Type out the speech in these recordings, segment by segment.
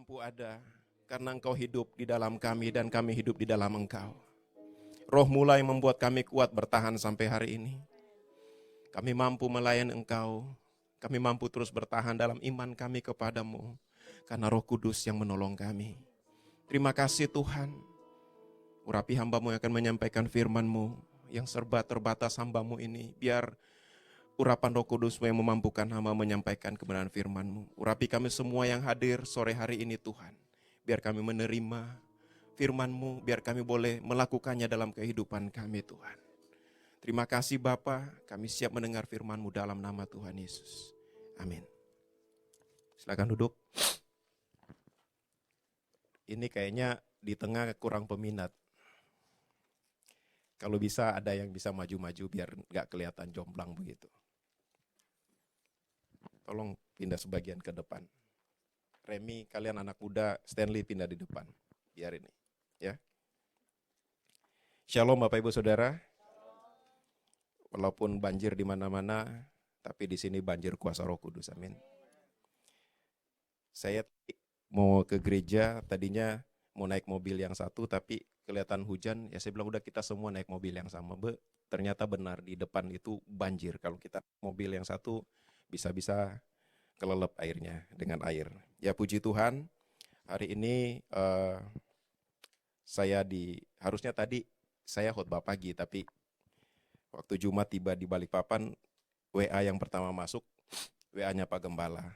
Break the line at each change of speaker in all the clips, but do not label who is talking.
mampu ada karena Engkau hidup di dalam kami dan kami hidup di dalam Engkau. Roh mulai membuat kami kuat bertahan sampai hari ini. Kami mampu melayani Engkau. Kami mampu terus bertahan dalam iman kami kepadamu. Karena Roh Kudus yang menolong kami. Terima kasih Tuhan. Urapi hamba-Mu yang akan menyampaikan firman-Mu yang serba terbatas hamba-Mu ini. Biar urapan Roh Kudus-Mu yang memampukan hamba menyampaikan kebenaran firman-Mu. Urapi kami semua yang hadir sore hari ini Tuhan. Biar kami menerima firman-Mu, biar kami boleh melakukannya dalam kehidupan kami Tuhan. Terima kasih Bapa, kami siap mendengar firman-Mu dalam nama Tuhan Yesus. Amin. Silakan duduk. Ini kayaknya di tengah kurang peminat. Kalau bisa ada yang bisa maju-maju biar nggak kelihatan jomplang begitu. Tolong pindah sebagian ke depan. Remy, kalian anak muda, Stanley pindah di depan. Biar ini, ya. Shalom Bapak Ibu Saudara. Walaupun banjir di mana-mana, tapi di sini banjir kuasa Roh Kudus. Amin. Saya mau ke gereja, tadinya mau naik mobil yang satu, tapi kelihatan hujan. Ya saya bilang udah kita semua naik mobil yang sama. Ternyata benar di depan itu banjir. Kalau kita mobil yang satu bisa-bisa kelelep airnya dengan air. Ya puji Tuhan, hari ini harusnya tadi saya khotbah pagi, tapi waktu Jumat tiba di Balikpapan, WA yang pertama masuk, WA-nya Pak Gembala,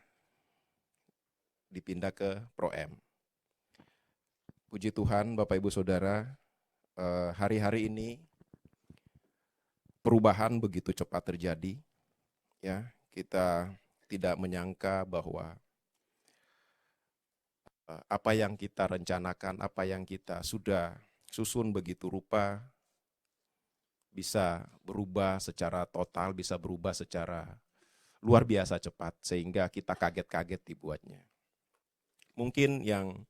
dipindah ke Pro M. Puji Tuhan, Bapak Ibu Saudara, hari-hari ini perubahan begitu cepat terjadi. Ya, kita tidak menyangka bahwa apa yang kita rencanakan, apa yang kita sudah susun begitu rupa bisa berubah secara total, bisa berubah secara luar biasa cepat sehingga kita kaget-kaget dibuatnya. Mungkin yang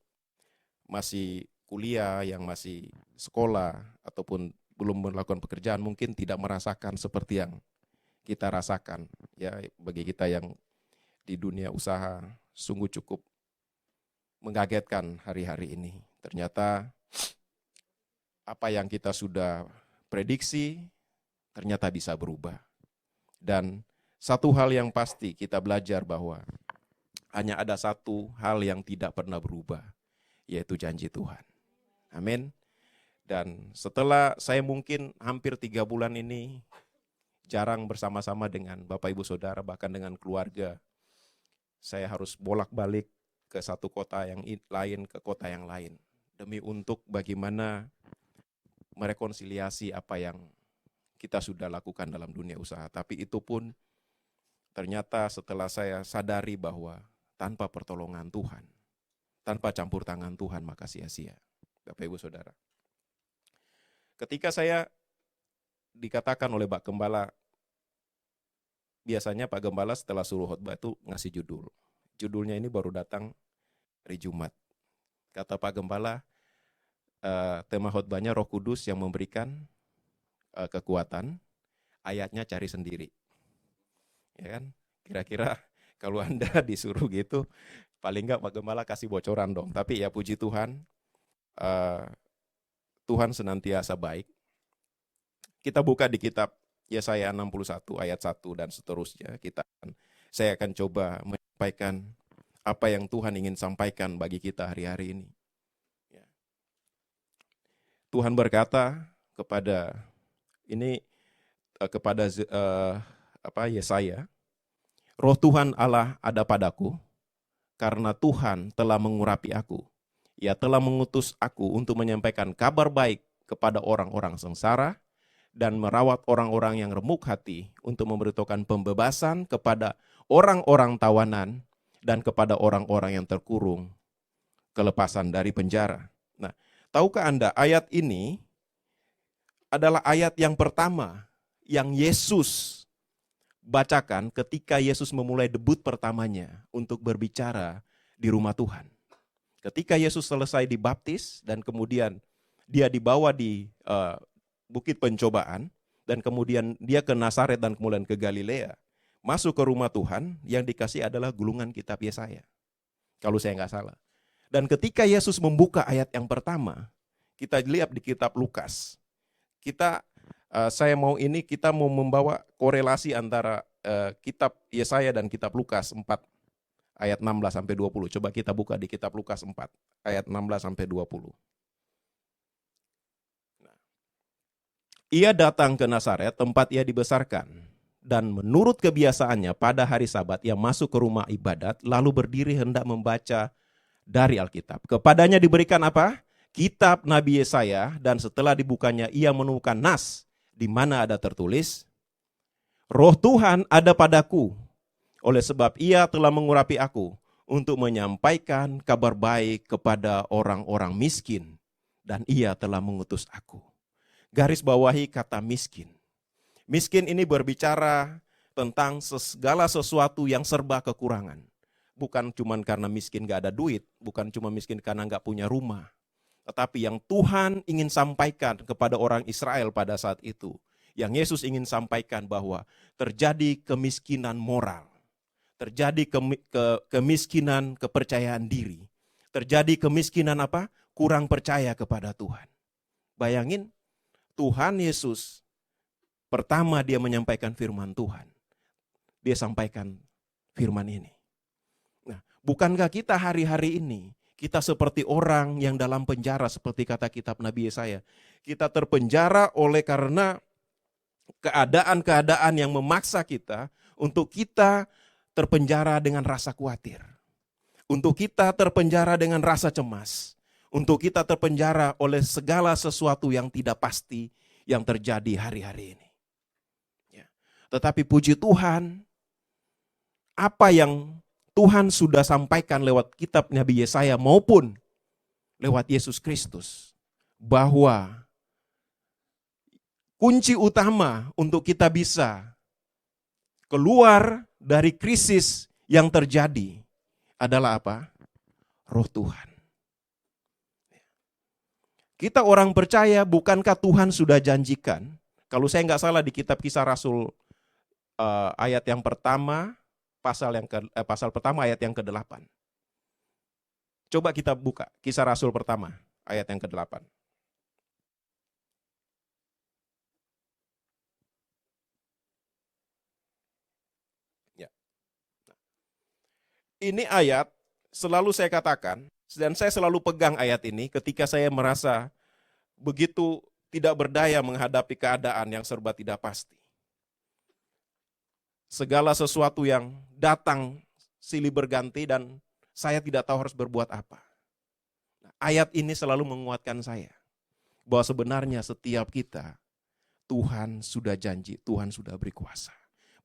masih kuliah, yang masih sekolah ataupun belum melakukan pekerjaan mungkin tidak merasakan seperti yang kita rasakan. Ya, bagi kita yang di dunia usaha sungguh cukup mengagetkan hari-hari ini. Ternyata apa yang kita sudah prediksi ternyata bisa berubah. Dan satu hal yang pasti kita belajar bahwa hanya ada satu hal yang tidak pernah berubah, yaitu janji Tuhan. Amin. Dan setelah saya mungkin hampir 3 bulan ini jarang bersama-sama dengan Bapak Ibu Saudara, bahkan dengan keluarga, saya harus bolak-balik ke satu kota yang lain, ke kota yang lain. Demi untuk bagaimana merekonsiliasi apa yang kita sudah lakukan dalam dunia usaha. Tapi itu pun ternyata setelah saya sadari bahwa tanpa pertolongan Tuhan, tanpa campur tangan Tuhan, maka sia-sia. Bapak Ibu Saudara. Ketika saya dikatakan oleh Pak Gembala, biasanya Pak Gembala setelah suruh khotbah itu ngasih judul. Judulnya ini baru datang hari Jumat. Kata Pak Gembala, tema khotbahnya Roh Kudus yang memberikan kekuatan, ayatnya cari sendiri. Ya kan? Kira-kira kalau Anda disuruh gitu, paling enggak Pak Gembala kasih bocoran dong. Tapi ya puji Tuhan, Tuhan senantiasa baik. Kita buka di kitab Yesaya 61 ayat 1 dan seterusnya. Saya akan coba menyampaikan apa yang Tuhan ingin sampaikan bagi kita hari-hari ini. Ya. Tuhan berkata kepada Yesaya, Roh Tuhan Allah ada padaku, karena Tuhan telah mengurapi aku. Ia telah mengutus aku untuk menyampaikan kabar baik kepada orang-orang sengsara dan merawat orang-orang yang remuk hati, untuk memberitahukan pembebasan kepada orang-orang tawanan dan kepada orang-orang yang terkurung, kelepasan dari penjara. Nah, tahukah Anda ayat ini adalah ayat yang pertama yang Yesus bacakan ketika Yesus memulai debut pertamanya untuk berbicara di rumah Tuhan. Ketika Yesus selesai dibaptis dan kemudian dia dibawa di bukit pencobaan, dan kemudian dia ke Nazaret dan kemudian ke Galilea, masuk ke rumah Tuhan, yang dikasih adalah gulungan kitab Yesaya. Kalau saya nggak salah. Dan ketika Yesus membuka ayat yang pertama, kita lihat di kitab Lukas. Kita mau membawa korelasi antara kitab Yesaya dan kitab Lukas 4 ayat 16 sampai 20. Coba kita buka di kitab Lukas 4 ayat 16 sampai 20. Ia datang ke Nazaret, tempat ia dibesarkan. Dan menurut kebiasaannya pada hari Sabat ia masuk ke rumah ibadat, lalu berdiri hendak membaca dari Alkitab. Kepadanya diberikan apa? Kitab Nabi Yesaya, dan setelah dibukanya ia menemukan nas di mana ada tertulis, Roh Tuhan ada padaku, oleh sebab ia telah mengurapi aku untuk menyampaikan kabar baik kepada orang-orang miskin, dan ia telah mengutus aku. Garis bawahi kata miskin. Miskin ini berbicara tentang segala sesuatu yang serba kekurangan. Bukan cuma karena miskin gak ada duit, bukan cuma miskin karena gak punya rumah. Tetapi yang Tuhan ingin sampaikan kepada orang Israel pada saat itu, yang Yesus ingin sampaikan bahwa terjadi kemiskinan moral, terjadi kemiskinan kepercayaan diri, terjadi kemiskinan apa? Kurang percaya kepada Tuhan. Bayangin, Tuhan Yesus pertama dia menyampaikan firman Tuhan. Dia sampaikan firman ini. Nah, bukankah kita hari-hari ini, kita seperti orang yang dalam penjara seperti kata kitab Nabi Yesaya. Kita terpenjara oleh karena keadaan-keadaan yang memaksa kita untuk kita terpenjara dengan rasa khawatir. Untuk kita terpenjara dengan rasa cemas. Untuk kita terpenjara oleh segala sesuatu yang tidak pasti yang terjadi hari-hari ini. Ya. Tetapi puji Tuhan, apa yang Tuhan sudah sampaikan lewat kitab Nabi Yesaya maupun lewat Yesus Kristus, bahwa kunci utama untuk kita bisa keluar dari krisis yang terjadi adalah apa? Roh Tuhan. Kita orang percaya, bukankah Tuhan sudah janjikan? Kalau saya nggak salah di kitab Kisah Rasul ayat yang pertama, pasal pertama ayat yang ke-8. Coba kita buka Kisah Rasul pertama ayat yang ke-8. Ya. Ini ayat selalu saya katakan, dan saya selalu pegang ayat ini ketika saya merasa begitu tidak berdaya menghadapi keadaan yang serba tidak pasti. Segala sesuatu yang datang silih berganti dan saya tidak tahu harus berbuat apa. Ayat ini selalu menguatkan saya bahwa sebenarnya setiap kita Tuhan sudah janji, Tuhan sudah beri kuasa.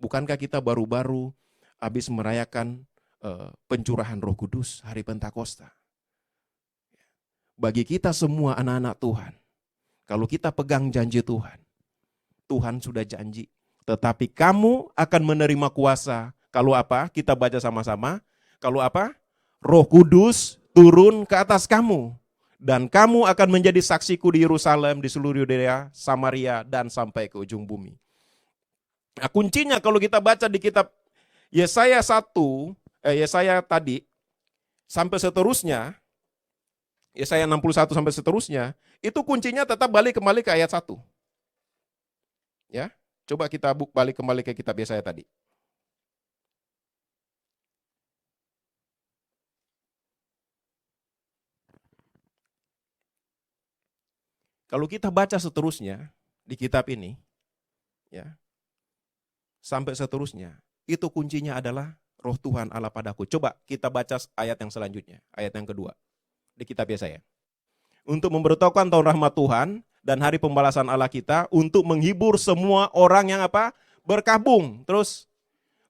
Bukankah kita baru-baru habis merayakan pencurahan Roh Kudus hari Pentakosta? Bagi kita semua anak-anak Tuhan, kalau kita pegang janji Tuhan, Tuhan sudah janji. Tetapi kamu akan menerima kuasa. Kalau apa? Kita baca sama-sama. Kalau apa? Roh Kudus turun ke atas kamu. Dan kamu akan menjadi saksiku di Yerusalem, di seluruh Yudea, Samaria, dan sampai ke ujung bumi. Nah, kuncinya kalau kita baca di kitab Yesaya tadi, sampai seterusnya, Yesaya 61 sampai seterusnya, itu kuncinya tetap balik kembali ke ayat 1. Ya, coba kita balik kembali ke kitab Yesaya tadi. Kalau kita baca seterusnya di kitab ini, ya, sampai seterusnya, itu kuncinya adalah Roh Tuhan Allah padaku. Coba kita baca ayat yang selanjutnya, ayat yang kedua di kitab Yesaya. Untuk memberitahukan tahun rahmat Tuhan dan hari pembalasan Allah kita, untuk menghibur semua orang yang apa? Berkabung. Terus,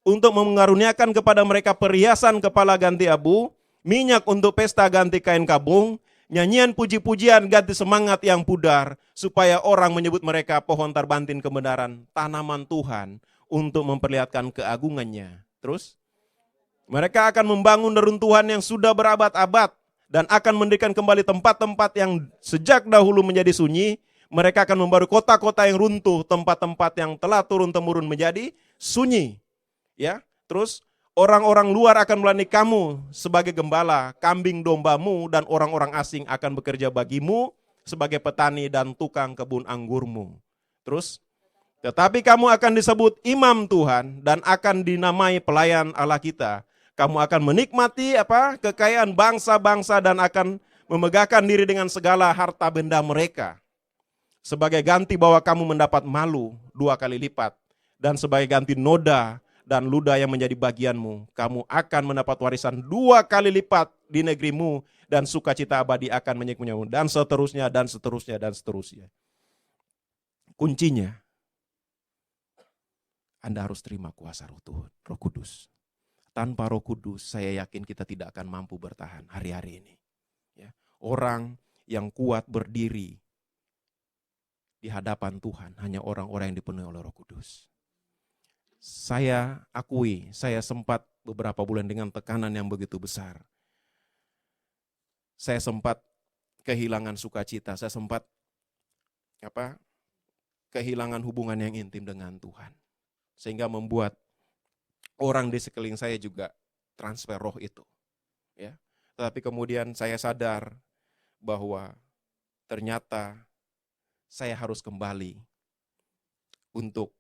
untuk mengaruniakan kepada mereka perhiasan kepala ganti abu, minyak untuk pesta ganti kain kabung, nyanyian puji-pujian ganti semangat yang pudar, supaya orang menyebut mereka pohon terbantin kebenaran, tanaman Tuhan, untuk memperlihatkan keagungannya. Terus, mereka akan membangun neruntuhan yang sudah berabad-abad, dan akan mendirikan kembali tempat-tempat yang sejak dahulu menjadi sunyi. Mereka akan membaru kota-kota yang runtuh, tempat-tempat yang telah turun-temurun menjadi sunyi. Ya, terus Orang-orang luar akan melayani kamu sebagai gembala, kambing dombamu dan orang-orang asing akan bekerja bagimu sebagai petani dan tukang kebun anggurmu. Terus, tetapi kamu akan disebut imam Tuhan dan akan dinamai pelayan Allah kita. Kamu akan menikmati kekayaan bangsa-bangsa dan akan memegahkan diri dengan segala harta benda mereka. Sebagai ganti bahwa kamu mendapat malu 2 kali lipat. Dan sebagai ganti noda dan ludah yang menjadi bagianmu, kamu akan mendapat warisan 2 kali lipat di negerimu dan sukacita abadi akan menyertamu dan seterusnya dan seterusnya dan seterusnya. Kuncinya, Anda harus terima kuasa Roh Kudus. Tanpa Roh Kudus, saya yakin kita tidak akan mampu bertahan hari-hari ini. Ya. Orang yang kuat berdiri di hadapan Tuhan hanya orang-orang yang dipenuhi oleh Roh Kudus. Saya akui, saya sempat beberapa bulan dengan tekanan yang begitu besar. Saya sempat kehilangan sukacita, saya sempat kehilangan hubungan yang intim dengan Tuhan. Sehingga membuat orang di sekeliling saya juga transfer roh itu. Ya. Tetapi kemudian saya sadar bahwa ternyata saya harus kembali untuk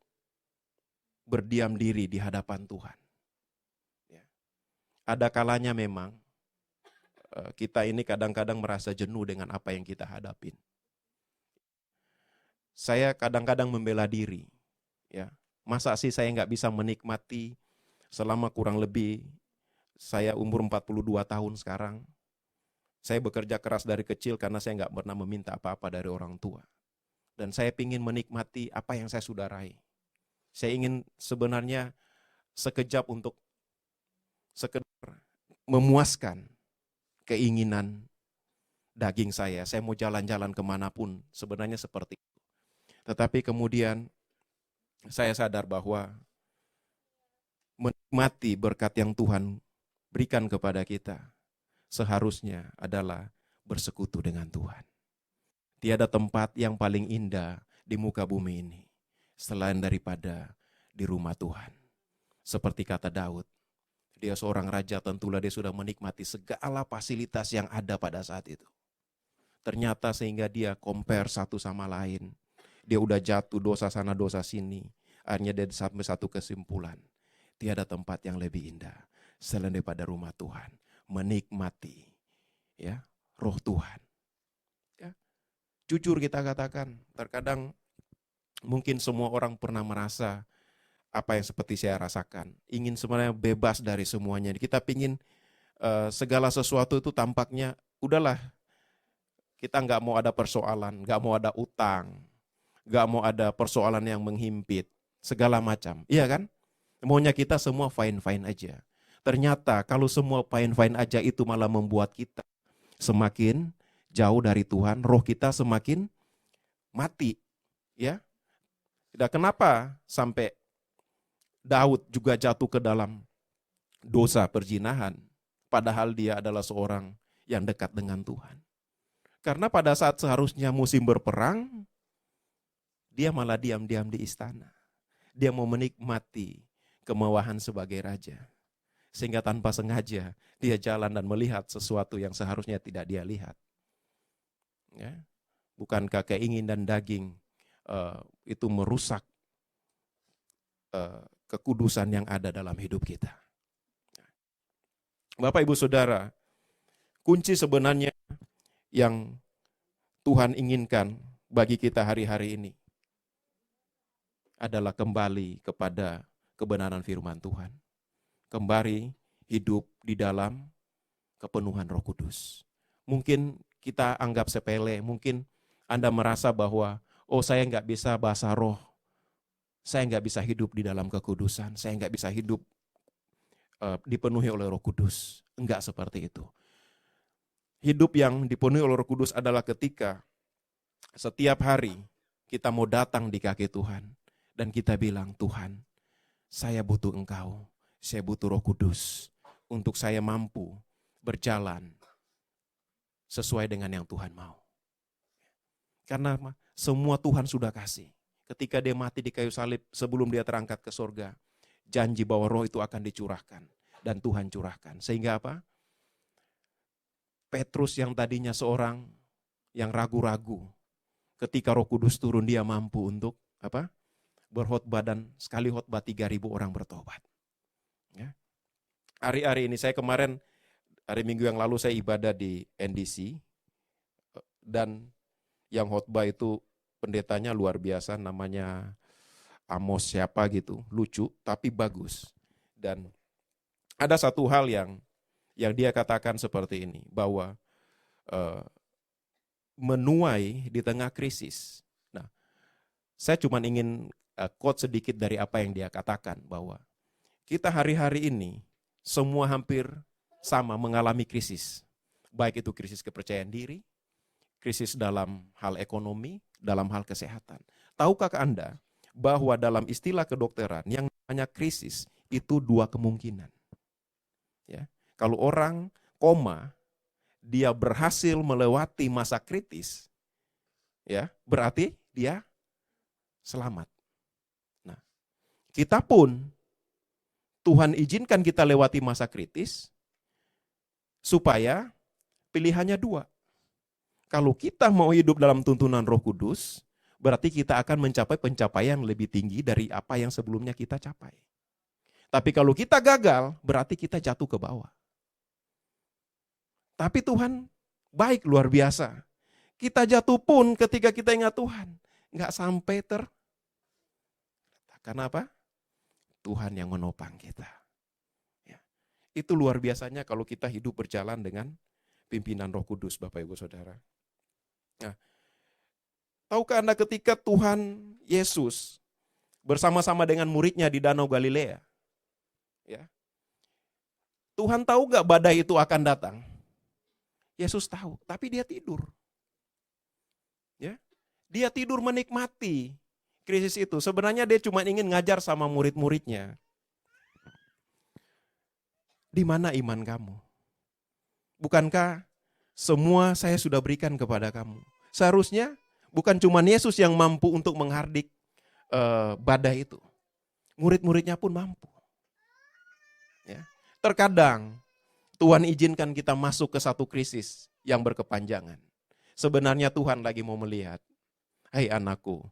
berdiam diri di hadapan Tuhan. Ya. Ada kalanya memang kita ini kadang-kadang merasa jenuh dengan apa yang kita hadapin. Saya kadang-kadang membela diri. Ya. Masa sih saya nggak bisa menikmati selama kurang lebih saya umur 42 tahun sekarang. Saya bekerja keras dari kecil karena saya nggak pernah meminta apa-apa dari orang tua. Dan saya ingin menikmati apa yang saya sudah raih. Saya ingin sebenarnya sekejap untuk sekedar memuaskan keinginan daging saya. Saya mau jalan-jalan kemanapun, sebenarnya seperti itu. Tetapi kemudian saya sadar bahwa menikmati berkat yang Tuhan berikan kepada kita seharusnya adalah bersekutu dengan Tuhan. Tiada tempat yang paling indah di muka bumi ini selain daripada di rumah Tuhan. Seperti kata Daud, dia seorang raja, tentulah dia sudah menikmati segala fasilitas yang ada pada saat itu. Ternyata sehingga dia compare satu sama lain. Dia udah jatuh dosa sana dosa sini. Akhirnya dia sampai satu kesimpulan. Tiada tempat yang lebih indah selain daripada rumah Tuhan. Menikmati ya roh Tuhan. Ya. Jujur kita katakan, terkadang mungkin semua orang pernah merasa apa yang seperti saya rasakan. Ingin sebenarnya bebas dari semuanya. Kita pingin segala sesuatu itu tampaknya, udahlah, kita nggak mau ada persoalan, nggak mau ada utang, nggak mau ada persoalan yang menghimpit, segala macam. Iya kan? Maunya kita semua fine-fine aja. Ternyata kalau semua fine-fine aja itu malah membuat kita semakin jauh dari Tuhan, roh kita semakin mati. Ya. Dan kenapa sampai Daud juga jatuh ke dalam dosa perzinahan, padahal dia adalah seorang yang dekat dengan Tuhan. Karena pada saat seharusnya musim berperang, dia malah diam-diam di istana. Dia mau menikmati kemewahan sebagai raja. Sehingga tanpa sengaja dia jalan dan melihat sesuatu yang seharusnya tidak dia lihat. Ya. Bukankah keinginan daging itu merusak kekudusan yang ada dalam hidup kita. Bapak Ibu Saudara, kunci sebenarnya yang Tuhan inginkan bagi kita hari-hari ini adalah kembali kepada kebenaran firman Tuhan. Kembali hidup di dalam kepenuhan Roh Kudus. Mungkin kita anggap sepele, mungkin Anda merasa bahwa saya nggak bisa bahasa roh, saya nggak bisa hidup di dalam kekudusan, saya nggak bisa hidup dipenuhi oleh Roh Kudus. Enggak seperti itu. Hidup yang dipenuhi oleh Roh Kudus adalah ketika setiap hari kita mau datang di kaki Tuhan dan kita bilang, Tuhan, saya butuh Engkau, saya butuh Roh Kudus untuk saya mampu berjalan sesuai dengan yang Tuhan mau. Karena semua Tuhan sudah kasih. Ketika dia mati di kayu salib sebelum dia terangkat ke surga, janji bahwa roh itu akan dicurahkan. dan Tuhan curahkan. Sehingga apa? Petrus yang tadinya seorang yang ragu-ragu, ketika Roh Kudus turun dia mampu untuk apa? Berkhotbah, dan sekali khotbah 3.000 orang bertobat. Ya. Hari-hari ini hari Minggu yang lalu saya ibadah di NDC, dan yang khotbah itu pendetanya luar biasa, namanya Amos siapa gitu, lucu tapi bagus. Dan ada satu hal yang dia katakan seperti ini, bahwa menuai di tengah krisis. Nah, saya cuma ingin quote sedikit dari apa yang dia katakan, bahwa kita hari-hari ini semua hampir sama mengalami krisis. Baik itu krisis kepercayaan diri, krisis dalam hal ekonomi, dalam hal kesehatan. Tahukah Anda bahwa dalam istilah kedokteran yang namanya krisis itu 2 kemungkinan. Ya. Kalau orang koma, dia berhasil melewati masa kritis, ya, berarti dia selamat. Nah, kita pun Tuhan izinkan kita lewati masa kritis supaya pilihannya 2. Kalau kita mau hidup dalam tuntunan Roh Kudus, berarti kita akan mencapai pencapaian lebih tinggi dari apa yang sebelumnya kita capai. Tapi kalau kita gagal, berarti kita jatuh ke bawah. Tapi Tuhan baik luar biasa. Kita jatuh pun ketika kita ingat Tuhan, nggak sampai Kenapa? Tuhan yang menopang kita. Ya. Itu luar biasanya kalau kita hidup berjalan dengan pimpinan Roh Kudus, Bapak Ibu Saudara. Nah, tahukah Anda ketika Tuhan Yesus bersama-sama dengan muridnya di Danau Galilea, ya, Tuhan tahu gak badai itu akan datang? Yesus tahu, tapi dia tidur. Ya, dia tidur menikmati krisis itu. Sebenarnya dia cuma ingin ngajar sama murid-muridnya. Di mana iman kamu? Bukankah semua saya sudah berikan kepada kamu? Seharusnya bukan cuma Yesus yang mampu untuk menghardik badai itu. Murid-muridnya pun mampu. Ya. Terkadang Tuhan izinkan kita masuk ke satu krisis yang berkepanjangan. Sebenarnya Tuhan lagi mau melihat, hai anakku,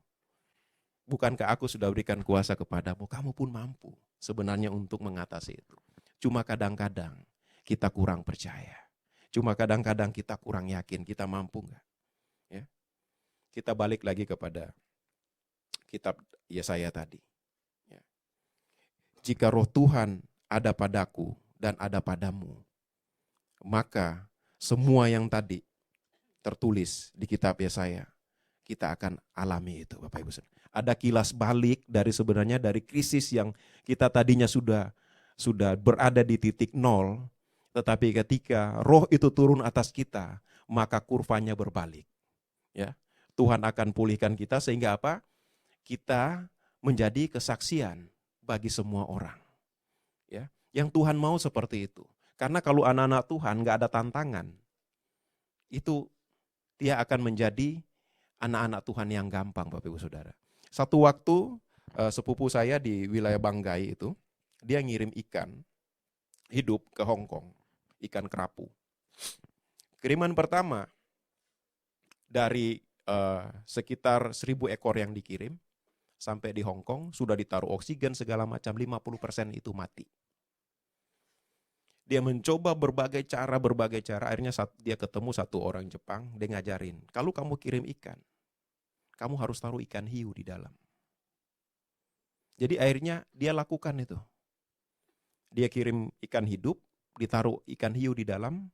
bukankah aku sudah berikan kuasa kepadamu, kamu pun mampu sebenarnya untuk mengatasi itu. Cuma kadang-kadang kita kurang percaya. Cuma kadang-kadang kita kurang yakin, kita mampu enggak? Ya. Kita balik lagi kepada kitab Yesaya tadi. Ya. Jika roh Tuhan ada padaku dan ada padamu, maka semua yang tadi tertulis di kitab Yesaya, kita akan alami itu, Bapak Ibu Saudara. Ada kilas balik sebenarnya dari krisis yang kita tadinya sudah berada di titik 0, tetapi ketika roh itu turun atas kita, maka kurvanya berbalik. Ya, Tuhan akan pulihkan kita sehingga apa? Kita menjadi kesaksian bagi semua orang. Ya, yang Tuhan mau seperti itu. Karena kalau anak-anak Tuhan nggak ada tantangan, itu dia akan menjadi anak-anak Tuhan yang gampang, Bapak Ibu Saudara. Satu waktu sepupu saya di wilayah Banggai itu, dia ngirim ikan hidup ke Hong Kong, ikan kerapu. Kiriman pertama dari sekitar 1.000 ekor yang dikirim, sampai di Hong Kong sudah ditaruh oksigen segala macam, 50% itu mati. Dia mencoba berbagai cara, akhirnya dia ketemu satu orang Jepang, dia ngajarin, kalau kamu kirim ikan, kamu harus taruh ikan hiu di dalam. Jadi akhirnya dia lakukan itu. Dia kirim ikan hidup, ditaruh ikan hiu di dalam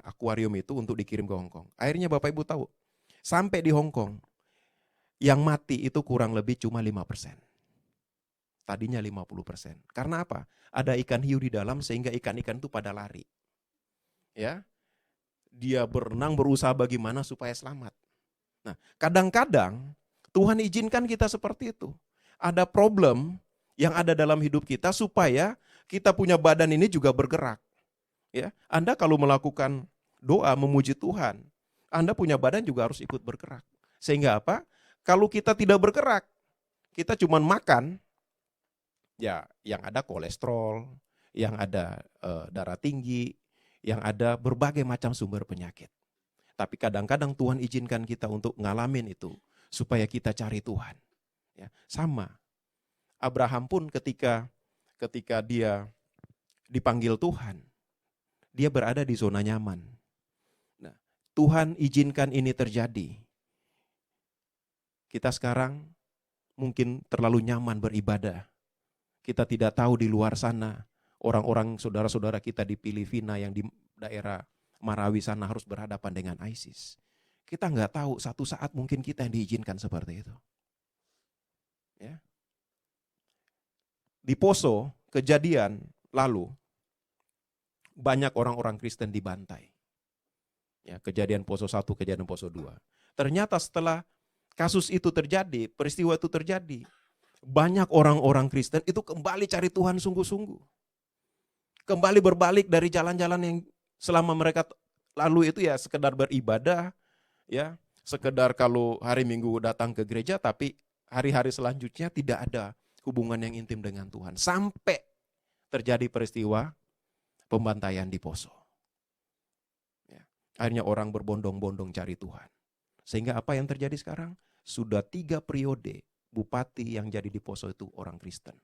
akuarium itu untuk dikirim ke Hong Kong. Akhirnya Bapak Ibu tahu, sampai di Hong Kong, yang mati itu kurang lebih cuma 5%. Tadinya 50%. Karena apa? Ada ikan hiu di dalam sehingga ikan-ikan itu pada lari. Ya. Dia berenang berusaha bagaimana supaya selamat. Nah, kadang-kadang Tuhan izinkan kita seperti itu. Ada problem yang ada dalam hidup kita supaya kita punya badan ini juga bergerak. Ya. Anda kalau melakukan doa memuji Tuhan, Anda punya badan juga harus ikut bergerak. Sehingga apa? Kalau kita tidak bergerak, kita cuma makan, Ya, yang ada kolesterol, yang ada darah tinggi, yang ada berbagai macam sumber penyakit. Tapi kadang-kadang Tuhan izinkan kita untuk ngalamin itu supaya kita cari Tuhan. Ya, sama. Abraham pun ketika dia dipanggil Tuhan, dia berada di zona nyaman. Nah, Tuhan izinkan ini terjadi. Kita sekarang mungkin terlalu nyaman beribadah. Kita tidak tahu di luar sana, orang-orang saudara-saudara kita di Filipina yang di daerah Marawi sana harus berhadapan dengan ISIS. Kita nggak tahu, satu saat mungkin kita yang diizinkan seperti itu. Ya. Di Poso, kejadian lalu, banyak orang-orang Kristen dibantai. Ya, kejadian Poso 1, kejadian Poso 2. Ternyata setelah kasus itu terjadi, peristiwa itu terjadi, banyak orang-orang Kristen itu kembali cari Tuhan sungguh-sungguh. Kembali berbalik dari jalan-jalan yang selama mereka lalu itu ya sekedar beribadah, ya, sekedar kalau hari Minggu datang ke gereja, tapi hari-hari selanjutnya tidak ada hubungan yang intim dengan Tuhan. Sampai terjadi peristiwa pembantaian di Poso. Ya. Akhirnya orang berbondong-bondong cari Tuhan. Sehingga apa yang terjadi sekarang? Sudah 3 periode bupati yang jadi di Poso itu orang Kristen.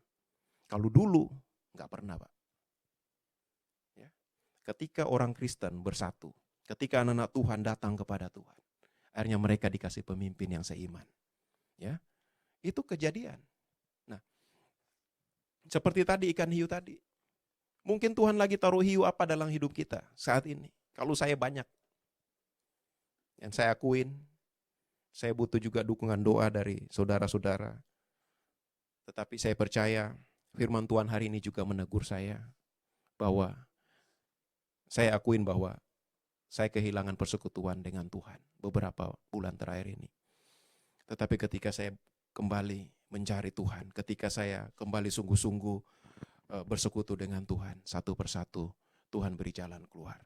Kalau dulu nggak pernah, Pak. Ya. Ketika orang Kristen bersatu, ketika anak-anak Tuhan datang kepada Tuhan, akhirnya mereka dikasih pemimpin yang seiman. Ya, itu kejadian. Nah, seperti tadi ikan hiu tadi, mungkin Tuhan lagi taruh hiu apa dalam hidup kita saat ini. Kalau saya banyak, yang saya akuin, saya butuh juga dukungan doa dari saudara-saudara. Tetapi saya percaya firman Tuhan hari ini juga menegur saya bahwa saya akuin bahwa saya kehilangan persekutuan dengan Tuhan beberapa bulan terakhir ini. Tetapi ketika saya kembali mencari Tuhan, ketika saya kembali sungguh-sungguh bersekutu dengan Tuhan, satu persatu Tuhan beri jalan keluar.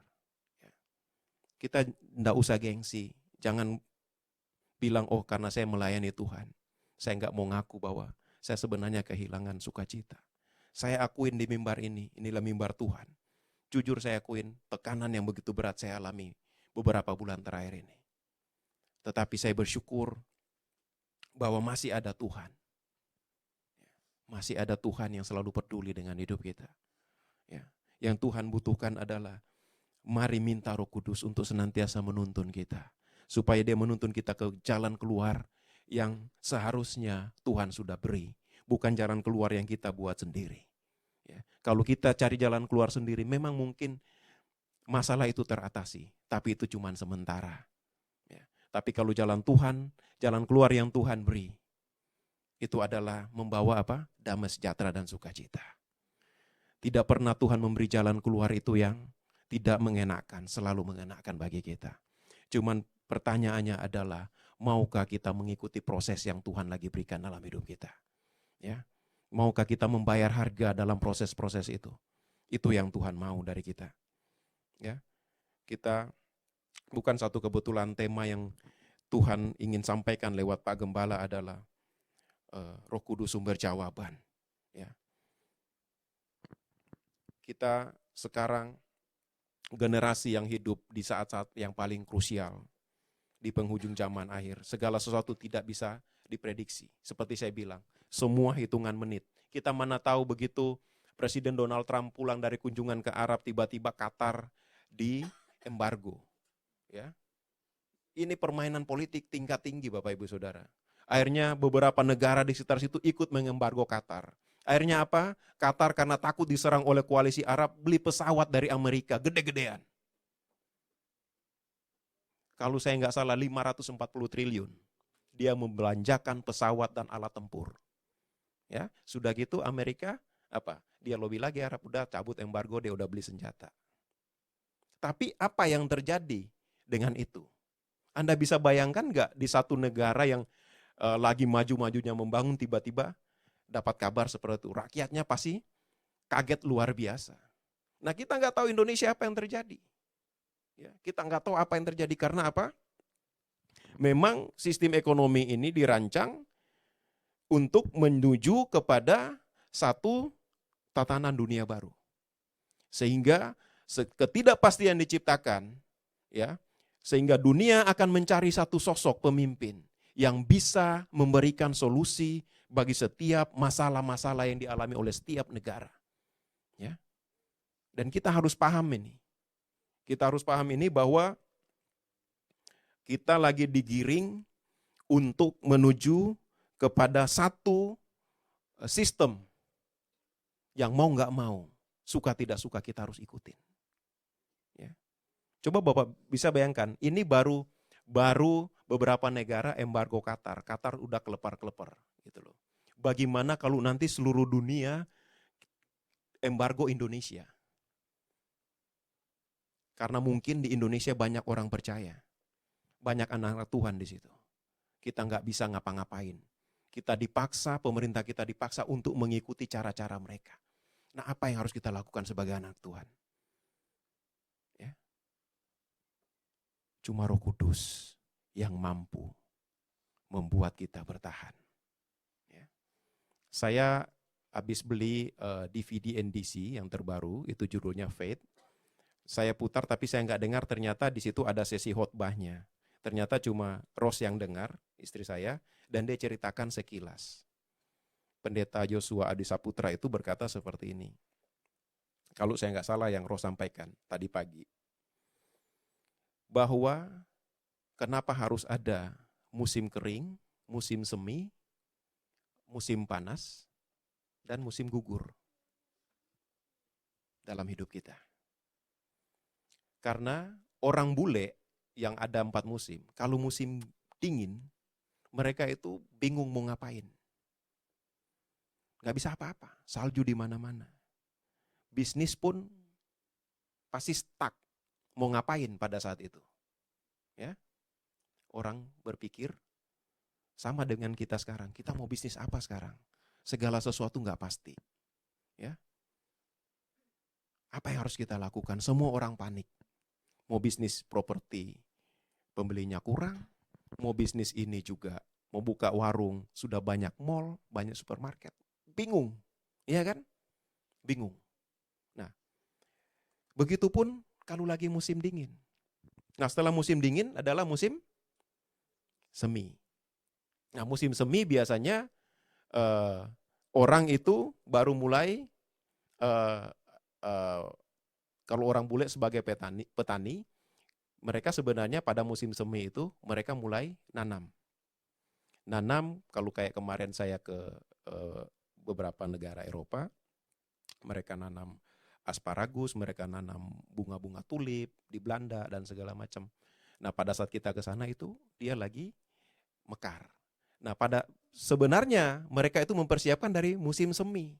Kita tidak usah gengsi, jangan bilang, oh karena saya melayani Tuhan, saya nggak mau ngaku bahwa saya sebenarnya kehilangan sukacita. Saya akuin di mimbar ini, inilah mimbar Tuhan. Jujur saya akuin tekanan yang begitu berat saya alami beberapa bulan terakhir ini. Tetapi saya bersyukur bahwa masih ada Tuhan. Masih ada Tuhan yang selalu peduli dengan hidup kita. Ya. Yang Tuhan butuhkan adalah mari minta Roh Kudus untuk senantiasa menuntun kita. Supaya dia menuntun kita ke jalan keluar yang seharusnya Tuhan sudah beri. Bukan jalan keluar yang kita buat sendiri. Ya. Kalau kita cari jalan keluar sendiri, memang mungkin masalah itu teratasi. Tapi itu cuma sementara. Ya. Tapi kalau jalan Tuhan, jalan keluar yang Tuhan beri, itu adalah membawa apa? Damai sejahtera dan sukacita. Tidak pernah Tuhan memberi jalan keluar itu yang tidak mengenakan, selalu mengenakan bagi kita. Cuman pertanyaannya adalah, maukah kita mengikuti proses yang Tuhan lagi berikan dalam hidup kita? Ya, maukah kita membayar harga dalam proses-proses itu? Itu yang Tuhan mau dari kita. Ya, kita bukan satu kebetulan tema yang Tuhan ingin sampaikan lewat Pak Gembala adalah Roh Kudus sumber jawaban. Ya, kita sekarang generasi yang hidup di saat-saat yang paling krusial. Di penghujung zaman akhir, segala sesuatu tidak bisa diprediksi. Seperti saya bilang, semua hitungan menit. Kita mana tahu begitu Presiden Donald Trump pulang dari kunjungan ke Arab, tiba-tiba Qatar di embargo. Ya. Ini permainan politik tingkat tinggi Bapak Ibu Saudara. Akhirnya beberapa negara di sekitar situ ikut mengembargo Qatar. Akhirnya apa? Qatar karena takut diserang oleh koalisi Arab, beli pesawat dari Amerika, gede-gedean. Kalau saya nggak salah 540 triliun. Dia membelanjakan pesawat dan alat tempur. Ya, sudah gitu Amerika apa? Dia lobby lagi Arab, udah cabut embargo, dia udah beli senjata. Tapi apa yang terjadi dengan itu? Anda bisa bayangkan nggak di satu negara yang lagi maju-majunya membangun, tiba-tiba dapat kabar seperti itu. Rakyatnya pasti kaget luar biasa. Nah, kita nggak tahu Indonesia apa yang terjadi. Ya, kita nggak tahu apa yang terjadi karena apa? Memang sistem ekonomi ini dirancang untuk menuju kepada satu tatanan dunia baru. Sehingga ketidakpastian diciptakan, ya, sehingga dunia akan mencari satu sosok pemimpin yang bisa memberikan solusi bagi setiap masalah-masalah yang dialami oleh setiap negara. Ya. Dan kita harus paham ini. Kita harus paham ini bahwa kita lagi digiring untuk menuju kepada satu sistem yang mau nggak mau, suka tidak suka kita harus ikutin. Ya. Coba Bapak bisa bayangkan, ini baru beberapa negara embargo Qatar. Qatar udah kelepar-kelepar gitu loh. Bagaimana kalau nanti seluruh dunia embargo Indonesia? Karena mungkin di Indonesia banyak orang percaya. Banyak anak-anak Tuhan di situ. Kita nggak bisa ngapa-ngapain. Kita dipaksa, pemerintah kita dipaksa untuk mengikuti cara-cara mereka. Nah, apa yang harus kita lakukan sebagai anak Tuhan? Ya. Cuma Roh Kudus yang mampu membuat kita bertahan. Ya. Saya habis beli DVD NDC yang terbaru, itu judulnya Faith. Saya putar tapi saya nggak dengar, ternyata di situ ada sesi khotbahnya. Ternyata cuma Ros yang dengar, istri saya, dan dia ceritakan sekilas. Pendeta Joshua Adi Saputra itu berkata seperti ini. Kalau saya nggak salah yang Ros sampaikan tadi pagi. Bahwa kenapa harus ada musim kering, musim semi, musim panas, dan musim gugur dalam hidup kita. Karena orang bule yang ada 4 musim, kalau musim dingin, mereka itu bingung mau ngapain. Nggak bisa apa-apa, salju di mana-mana. Bisnis pun pasti stuck, mau ngapain pada saat itu. Ya, orang berpikir sama dengan kita sekarang, kita mau bisnis apa sekarang? Segala sesuatu nggak pasti. Ya, apa yang harus kita lakukan? Semua orang panik. Mau bisnis properti, pembelinya kurang. Mau bisnis ini juga, mau buka warung, sudah banyak mall, banyak supermarket. Bingung, iya kan? Bingung. Nah, begitupun kalau lagi musim dingin. Nah, setelah musim dingin adalah musim semi. Nah, musim semi biasanya orang itu baru mulai, kalau orang bule sebagai petani, mereka sebenarnya pada musim semi itu mereka mulai nanam. Nanam, kalau kayak kemarin saya ke beberapa negara Eropa, mereka nanam asparagus, mereka nanam bunga-bunga tulip di Belanda dan segala macam. Nah, pada saat kita ke sana itu dia lagi mekar. Nah, sebenarnya mereka itu mempersiapkan dari musim semi.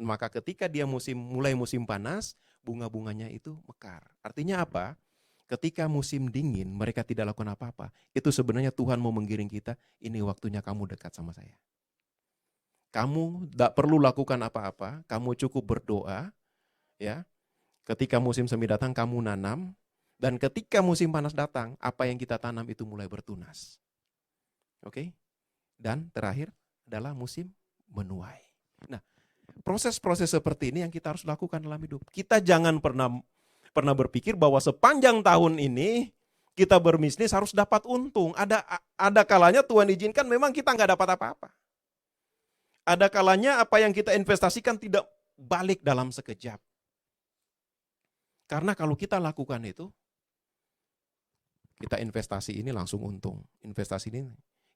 Maka ketika dia mulai musim panas, bunga-bunganya itu mekar. Artinya apa? Ketika musim dingin, mereka tidak lakukan apa-apa. Itu sebenarnya Tuhan mau menggiring kita, ini waktunya kamu dekat sama saya. Kamu tidak perlu lakukan apa-apa, kamu cukup berdoa. Ya. Ketika musim semi datang, kamu nanam. Dan ketika musim panas datang, apa yang kita tanam itu mulai bertunas. Oke? Dan terakhir adalah musim menuai. Nah, proses-proses seperti ini yang kita harus lakukan dalam hidup. Kita jangan pernah berpikir bahwa sepanjang tahun ini kita berbisnis harus dapat untung. Ada kalanya Tuhan izinkan memang kita nggak dapat apa-apa. Ada kalanya apa yang kita investasikan tidak balik dalam sekejap. Karena kalau kita lakukan itu, kita investasi ini langsung untung. Investasi ini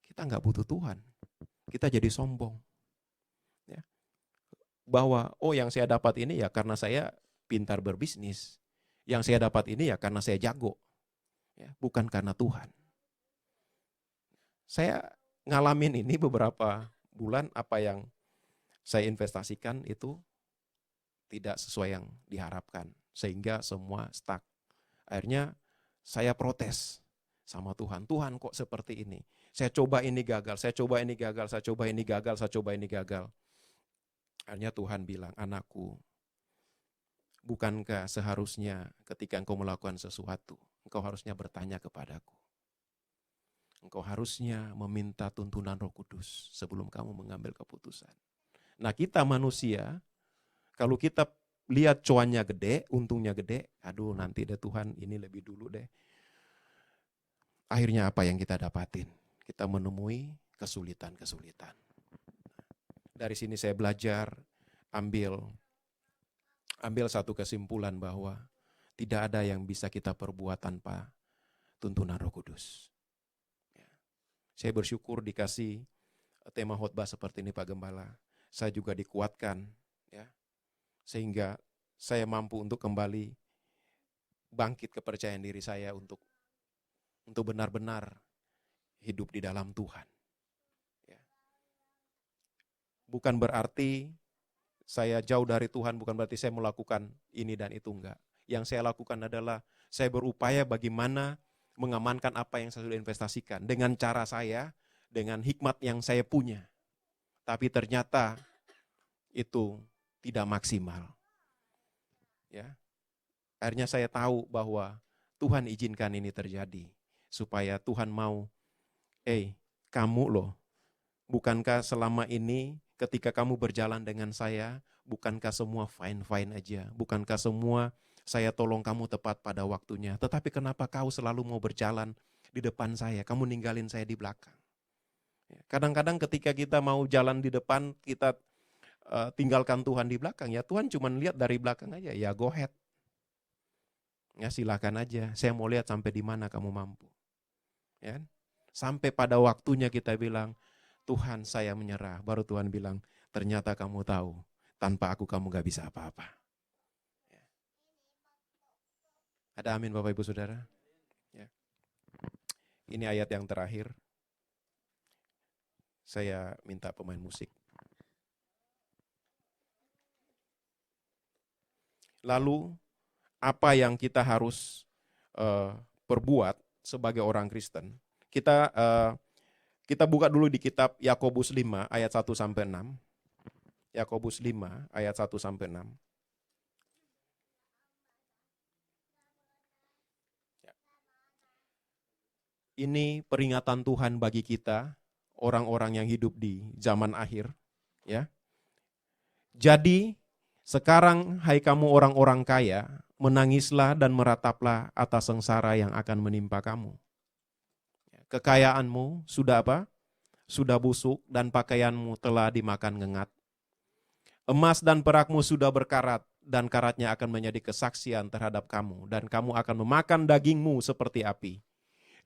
kita nggak butuh Tuhan. Kita jadi sombong. Ya. Bahwa yang saya dapat ini ya karena saya pintar berbisnis. Yang saya dapat ini ya karena saya jago, ya, bukan karena Tuhan. Saya ngalamin ini beberapa bulan, apa yang saya investasikan itu tidak sesuai yang diharapkan, sehingga semua stuck. Akhirnya saya protes sama Tuhan. Tuhan kok seperti ini? Saya coba ini gagal, saya coba ini gagal, saya coba ini gagal, saya coba ini gagal. Akhirnya Tuhan bilang, anakku, bukankah seharusnya ketika engkau melakukan sesuatu, engkau harusnya bertanya kepadaku. Engkau harusnya meminta tuntunan Roh Kudus sebelum kamu mengambil keputusan. Nah kita manusia, kalau kita lihat cuannya gede, untungnya gede, aduh nanti deh Tuhan ini lebih dulu deh. Akhirnya apa yang kita dapatin? Kita menemui kesulitan-kesulitan. Dari sini saya belajar, ambil satu kesimpulan bahwa tidak ada yang bisa kita perbuat tanpa tuntunan Roh Kudus. Saya bersyukur dikasih tema khotbah seperti ini Pak Gembala. Saya juga dikuatkan, ya, sehingga saya mampu untuk kembali bangkit kepercayaan diri saya untuk benar-benar hidup di dalam Tuhan. Ya. Bukan berarti saya jauh dari Tuhan, bukan berarti saya melakukan ini dan itu, enggak. Yang saya lakukan adalah saya berupaya bagaimana mengamankan apa yang saya sudah investasikan dengan cara saya, dengan hikmat yang saya punya. Tapi ternyata itu tidak maksimal. Ya. Akhirnya saya tahu bahwa Tuhan izinkan ini terjadi supaya Tuhan mau, kamu loh, bukankah selama ini ketika kamu berjalan dengan saya, bukankah semua fine-fine aja, bukankah semua saya tolong kamu tepat pada waktunya, tetapi kenapa kau selalu mau berjalan di depan saya, kamu ninggalin saya di belakang. Kadang-kadang ketika kita mau jalan di depan, kita tinggalkan Tuhan di belakang, ya Tuhan cuma lihat dari belakang aja, ya go ahead. Ya silakan aja, saya mau lihat sampai di mana kamu mampu. Ya. Sampai pada waktunya kita bilang, Tuhan saya menyerah, baru Tuhan bilang, ternyata kamu tahu, tanpa aku kamu gak bisa apa-apa. Ya. Ada amin Bapak Ibu Saudara? Ya. Ini ayat yang terakhir. Saya minta pemain musik. Lalu, apa yang kita harus perbuat sebagai orang Kristen? Kita buka dulu di kitab Yakobus 5 ayat 1 sampai 6. Yakobus 5 ayat 1 sampai 6. Ini peringatan Tuhan bagi kita, orang-orang yang hidup di zaman akhir, ya. Jadi, sekarang hai kamu orang-orang kaya, menangislah dan merataplah atas sengsara yang akan menimpa kamu. Kekayaanmu sudah apa? Sudah busuk dan pakaianmu telah dimakan ngengat. Emas dan perakmu sudah berkarat dan karatnya akan menjadi kesaksian terhadap kamu dan kamu akan memakan dagingmu seperti api.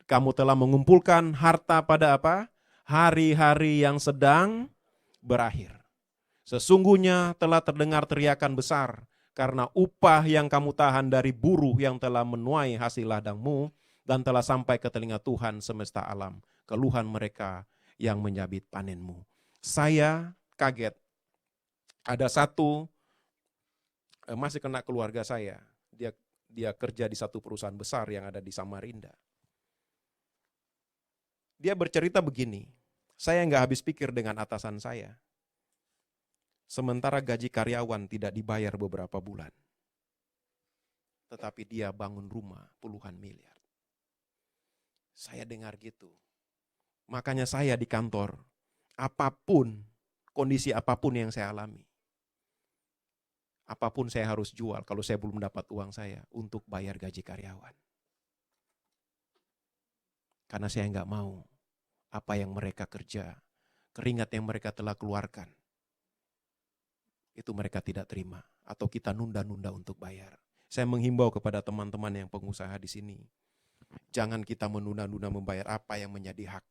Kamu telah mengumpulkan harta pada apa? Hari-hari yang sedang berakhir. Sesungguhnya telah terdengar teriakan besar karena upah yang kamu tahan dari buruh yang telah menuai hasil ladangmu dan telah sampai ke telinga Tuhan semesta alam, keluhan mereka yang menyabit panenmu. Saya kaget, ada satu masih kena keluarga saya, dia kerja di satu perusahaan besar yang ada di Samarinda. Dia bercerita begini, saya nggak habis pikir dengan atasan saya. Sementara gaji karyawan tidak dibayar beberapa bulan. Tetapi dia bangun rumah puluhan miliar. Saya dengar gitu. Makanya saya di kantor, apapun, kondisi apapun yang saya alami. Apapun saya harus jual kalau saya belum dapat uang saya untuk bayar gaji karyawan. Karena saya nggak mau apa yang mereka kerja, keringat yang mereka telah keluarkan, itu mereka tidak terima atau kita nunda-nunda untuk bayar. Saya menghimbau kepada teman-teman yang pengusaha di sini, jangan kita menunda-nunda membayar apa yang menjadi hak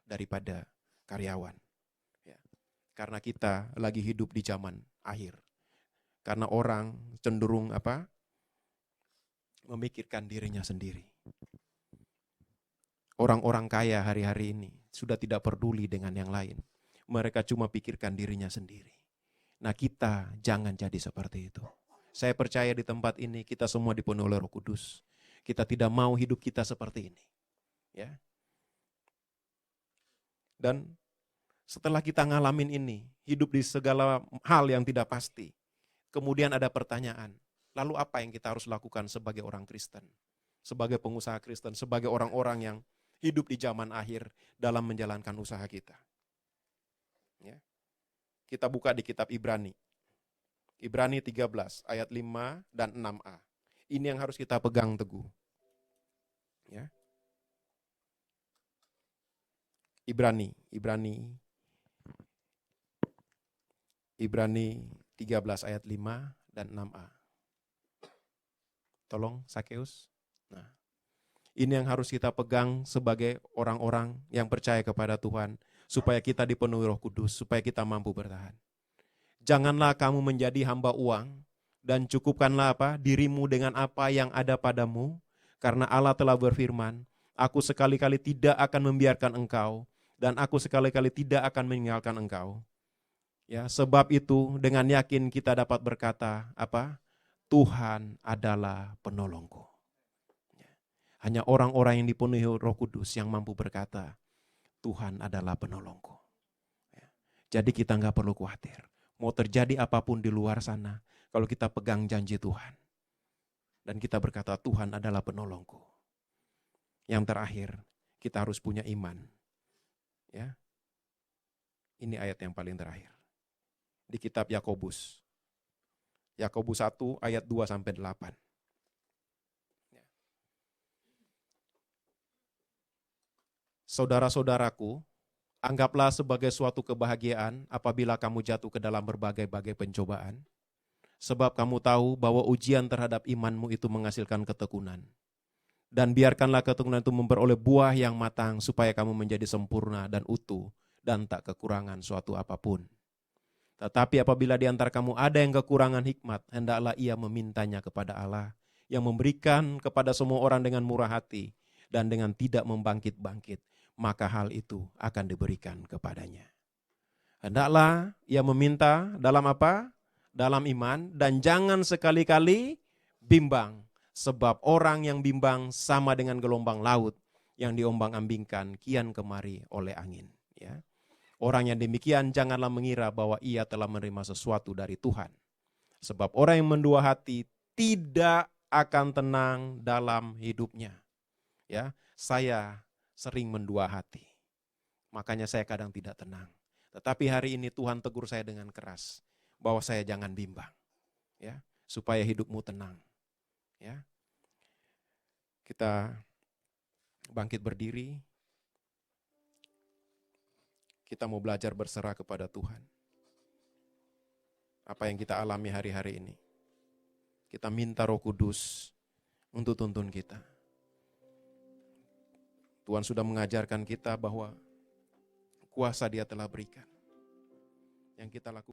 daripada karyawan. Ya. Karena kita lagi hidup di zaman akhir. Karena orang cenderung memikirkan dirinya sendiri. Orang-orang kaya hari-hari ini sudah tidak peduli dengan yang lain. Mereka cuma pikirkan dirinya sendiri. Nah kita jangan jadi seperti itu. Saya percaya di tempat ini kita semua dipenuhi oleh Roh Kudus. Kita tidak mau hidup kita seperti ini. Ya. Dan setelah kita ngalamin ini, hidup di segala hal yang tidak pasti, kemudian ada pertanyaan, lalu apa yang kita harus lakukan sebagai orang Kristen? Sebagai pengusaha Kristen, sebagai orang-orang yang hidup di zaman akhir dalam menjalankan usaha kita. Ya. Kita buka di kitab Ibrani. Ibrani 13 ayat 5 dan 6a. Ini yang harus kita pegang teguh. Ya. Ibrani 13 ayat 5 dan 6a. Tolong Sakeus. Nah, ini yang harus kita pegang sebagai orang-orang yang percaya kepada Tuhan, supaya kita dipenuhi Roh Kudus, supaya kita mampu bertahan. Janganlah kamu menjadi hamba uang, dan cukupkanlah dirimu dengan apa yang ada padamu, karena Allah telah berfirman, aku sekali-kali tidak akan membiarkan engkau, dan aku sekali-kali tidak akan meninggalkan engkau. Ya, sebab itu dengan yakin kita dapat berkata, Tuhan adalah penolongku. Hanya orang-orang yang dipenuhi Roh Kudus yang mampu berkata, Tuhan adalah penolongku. Jadi kita nggak perlu khawatir. Mau terjadi apapun di luar sana, kalau kita pegang janji Tuhan. Dan kita berkata, Tuhan adalah penolongku. Yang terakhir, kita harus punya iman. Ya, ini ayat yang paling terakhir. Di kitab Yakobus. Yakobus 1 ayat 2-8. Saudara-saudaraku, anggaplah sebagai suatu kebahagiaan apabila kamu jatuh ke dalam berbagai-bagai pencobaan. Sebab kamu tahu bahwa ujian terhadap imanmu itu menghasilkan ketekunan. Dan biarkanlah ketekunan itu memperoleh buah yang matang supaya kamu menjadi sempurna dan utuh dan tak kekurangan suatu apapun. Tetapi apabila di antara kamu ada yang kekurangan hikmat, hendaklah ia memintanya kepada Allah yang memberikan kepada semua orang dengan murah hati dan dengan tidak membangkit-bangkit, maka hal itu akan diberikan kepadanya. Hendaklah ia meminta dalam dalam iman, dan jangan sekali-kali bimbang, sebab orang yang bimbang sama dengan gelombang laut yang diombang-ambingkan kian kemari oleh angin. Ya. Orang yang demikian janganlah mengira bahwa ia telah menerima sesuatu dari Tuhan. Sebab orang yang mendua hati tidak akan tenang dalam hidupnya. Ya, saya sering mendua hati. Makanya saya kadang tidak tenang. Tetapi hari ini Tuhan tegur saya dengan keras bahwa saya jangan bimbang. Ya, supaya hidupmu tenang. Ya. Kita bangkit berdiri. Kita mau belajar berserah kepada Tuhan. Apa yang kita alami hari-hari ini. Kita minta Roh Kudus untuk tuntun kita. Tuhan sudah mengajarkan kita bahwa kuasa Dia telah berikan. Yang kita lakukan